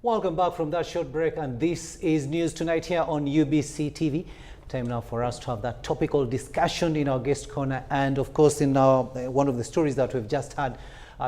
Welcome back from that short break, and this is News Tonight here on UBC TV. Time now for us to have that topical discussion in our guest corner, and of course in our one of the stories that we've just had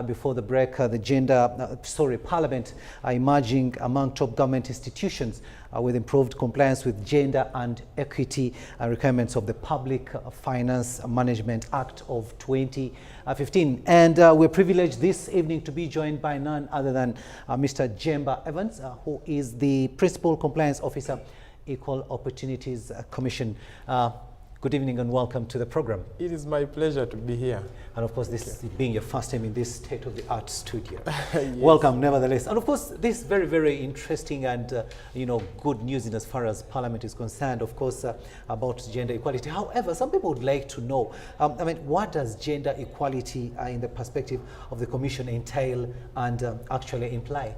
before the break, the Parliament emerging among top government institutions with improved compliance with gender and equity requirements of the Public Finance Management Act of 2015. And we're privileged this evening to be joined by none other than Mr. Jemba Evans, who is the Principal Compliance Officer, Equal Opportunities Commission. Good evening and welcome to the program. It is my pleasure to be here. And of course, this being your first time in this state-of-the-art studio. Yes. Welcome, nevertheless. And of course, this very, very interesting and good news in as far as Parliament is concerned, of course, about gender equality. However, some people would like to know, what does gender equality in the perspective of the Commission entail and actually imply?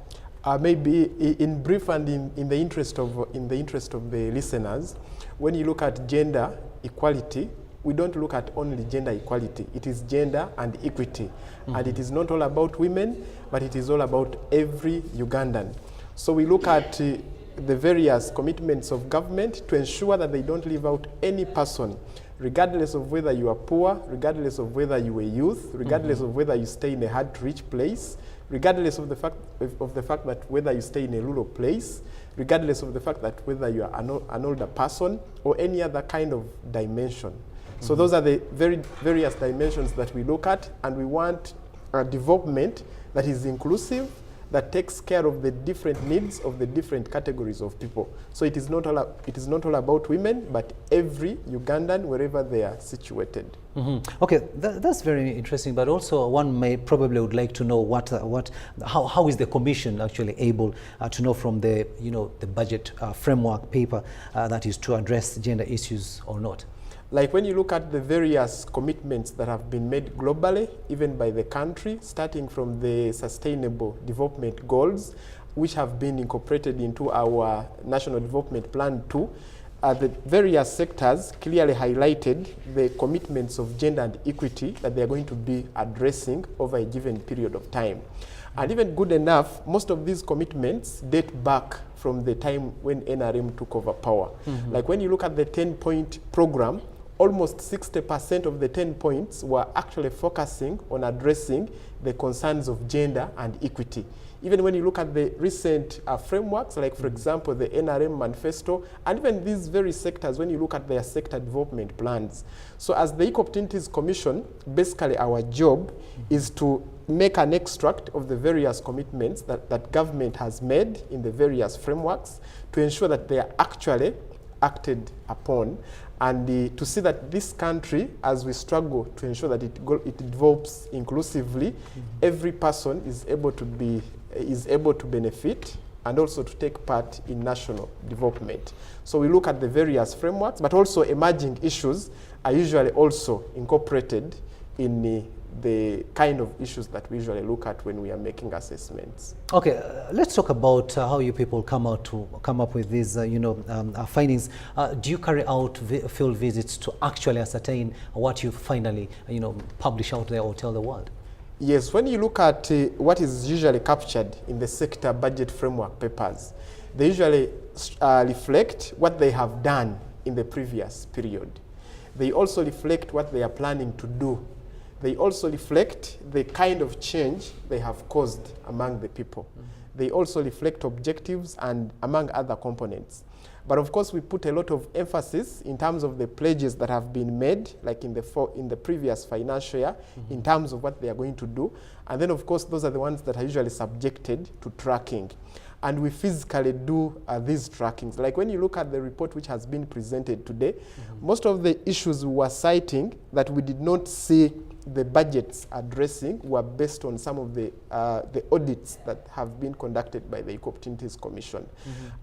Maybe in brief and in the interest of the listeners, when you look at gender equality, we don't look at only gender equality. It is gender and equity. And it is not all about women, but it is all about every Ugandan. So we look at the various commitments of government to ensure that they don't leave out any person, regardless of whether you are poor, regardless of whether you are youth, regardless of whether you stay in a hard-to-reach place, regardless of the fact that whether you stay in a rural place, regardless of the fact that whether you are an older person or any other kind of dimension. So those are the various dimensions that we look at, and we want a development that is inclusive, that takes care of the different needs of the different categories of people. So it is not all about women, but every Ugandan, wherever they are situated. Okay, that's very interesting. But also, one may probably would like to know how is the Commission actually able to know from the the budget framework paper that is to address gender issues or not? Like when you look at the various commitments that have been made globally, even by the country, starting from the Sustainable Development Goals, which have been incorporated into our National Development Plan 2, the various sectors clearly highlighted the commitments of gender and equity that they are going to be addressing over a given period of time. And even good enough, most of these commitments date back from the time when NRM took over power. Like when you look at the 10-point program, almost 60% of the 10 points were actually focusing on addressing the concerns of gender and equity. Even when you look at the recent frameworks, like for example, the NRM manifesto, and even these very sectors, when you look at their sector development plans. So as the Equal Opportunities Commission, basically our job is to make an extract of the various commitments that government has made in the various frameworks to ensure that they are actually acted upon, and to see that this country, as we struggle to ensure that it develops inclusively, every person is able to benefit and also to take part in national development. So we look at the various frameworks, but also emerging issues are usually also incorporated in the kind of issues that we usually look at when we are making assessments. Okay, let's talk about how you people come up with these, findings. Do you carry out field visits to actually ascertain what you finally, publish out there or tell the world? Yes, when you look at what is usually captured in the sector budget framework papers, they usually reflect what they have done in the previous period. They also reflect what they are planning to do. They also reflect the kind of change they have caused among the people. They also reflect objectives and among other components. But of course, we put a lot of emphasis in terms of the pledges that have been made, like in the previous financial year, in terms of what they are going to do. And then, of course, those are the ones that are usually subjected to tracking. And we physically do these trackings. Like when you look at the report which has been presented today, most of the issues we were citing that we did not see the budgets addressing were based on some of the audits that have been conducted by the Equal Opportunities Commission.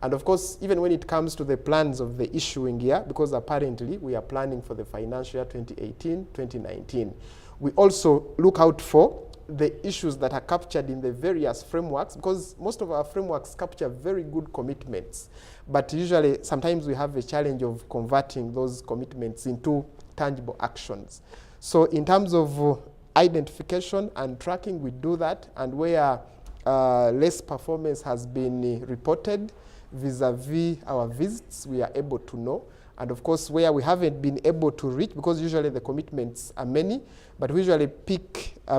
And of course, even when it comes to the plans of the issuing year, because apparently we are planning for the financial year 2018-2019, we also look out for the issues that are captured in the various frameworks, because most of our frameworks capture very good commitments. But usually, sometimes we have a challenge of converting those commitments into tangible actions. So in terms of identification and tracking, we do that, and where less performance has been reported vis-a-vis our visits, we are able to know. And of course, where we haven't been able to reach, because usually the commitments are many, but we usually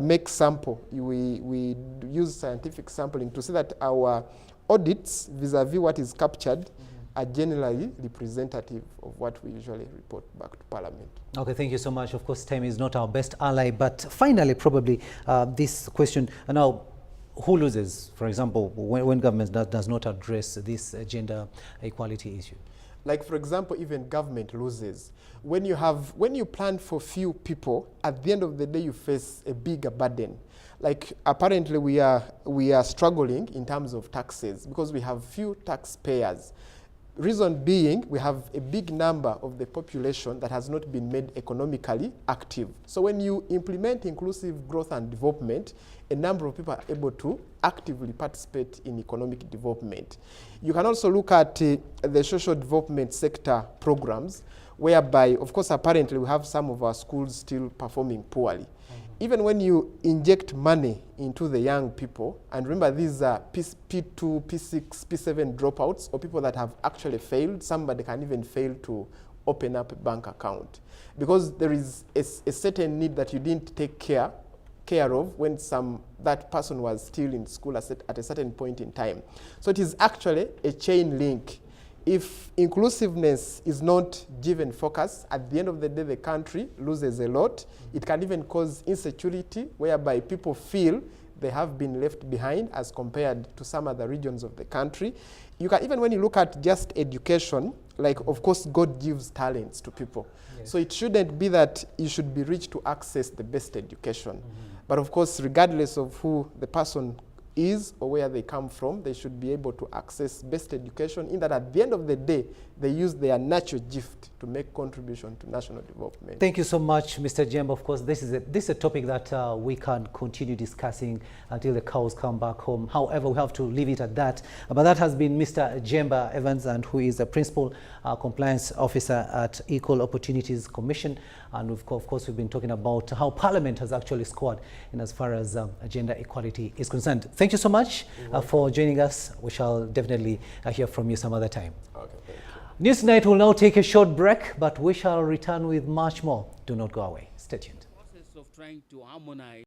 make sample. We use scientific sampling to see that our audits vis-a-vis what is captured are generally representative of what we usually report back to Parliament. Okay, thank you so much. Of course, time is not our best ally, but finally, probably this question, now, who loses, for example, when government does not address this gender equality issue? Like, for example, even government loses. When you plan for few people, at the end of the day, you face a bigger burden. Like, apparently we are struggling in terms of taxes because we have few taxpayers. Reason being, we have a big number of the population that has not been made economically active. So when you implement inclusive growth and development, a number of people are able to actively participate in economic development. You can also look at the social development sector programs, whereby, of course, apparently we have some of our schools still performing poorly. Even when you inject money into the young people, and remember these are P2, P6, P7 dropouts, or people that have actually failed, somebody can even fail to open up a bank account. Because there is a certain need that you didn't take care of when that person was still in school at a certain point in time. So it is actually a chain link. If inclusiveness is not given focus, at the end of the day, the country loses a lot. It can even cause insecurity, whereby people feel they have been left behind as compared to some other regions of the country. You can, even when you look at just education, like, of course, God gives talents to people. Yes. So it shouldn't be that you should be rich to access the best education. But of course, regardless of who the person is or where they come from, they should be able to access best education, in that at the end of the day, they use their natural gift to make contribution to national development. Thank you so much, Mr. Jemba. Of course, this is a topic that we can continue discussing until the cows come back home. However, we have to leave it at that. But that has been Mr. Jemba Evans, and who is a Principal Compliance Officer at Equal Opportunities Commission. And of course, we've been talking about how Parliament has actually scored in as far as gender equality is concerned. Thank you so much for joining us. We shall definitely hear from you some other time. Okay, thank you. News Tonight will now take a short break, but we shall return with much more. Do not go away. Stay tuned. The process of trying to harmonize